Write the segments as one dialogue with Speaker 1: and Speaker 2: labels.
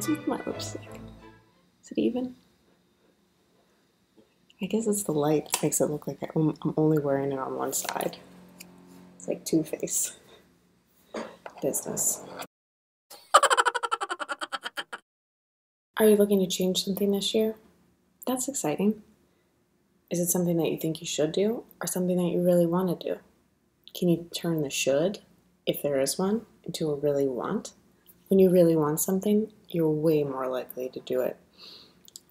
Speaker 1: What's with my lipstick? Is it even? I guess it's the light that makes it look like I'm only wearing it on one side. It's like Two-Face business. Are you looking to change something this year? That's exciting. Is it something that you think you should do or something that you really want to do? Can you turn the should, if there is one, into a really want? When you really want something, you're way more likely to do it.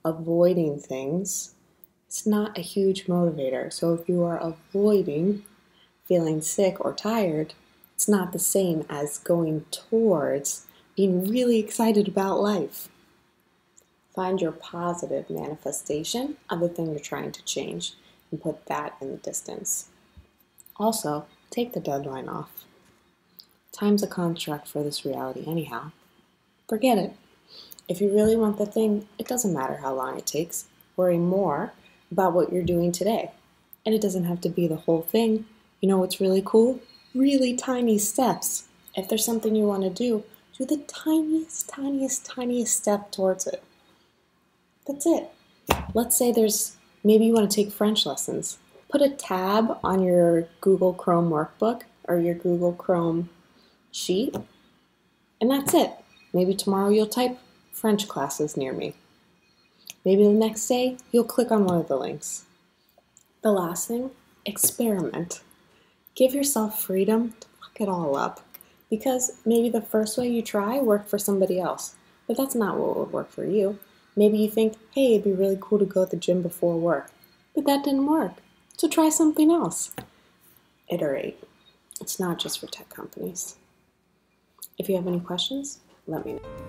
Speaker 1: Avoiding things is not a huge motivator. So if you are avoiding feeling sick or tired, it's not the same as going towards being really excited about life. Find your positive manifestation of the thing you're trying to change and put that in the distance. Also, take the deadline off. Time's a construct for this reality anyhow. Forget it. If you really want the thing, it doesn't matter how long it takes. Worry more about what you're doing today. And it doesn't have to be the whole thing. You know what's really cool? Really tiny steps. If there's something you want to do the tiniest step towards it. That's it. Let's say maybe you want to take French lessons. Put a tab on your Google Chrome workbook or your Google Chrome sheet, and that's it. Maybe tomorrow you'll type French classes near me. Maybe the next day you'll click on one of the links. The last thing, experiment. Give yourself freedom to fuck it all up, because maybe the first way you try worked for somebody else, but that's not what would work for you. Maybe you think, hey, it'd be really cool to go to the gym before work, but that didn't work. So try something else. Iterate. It's not just for tech companies. If you have any questions, let me know.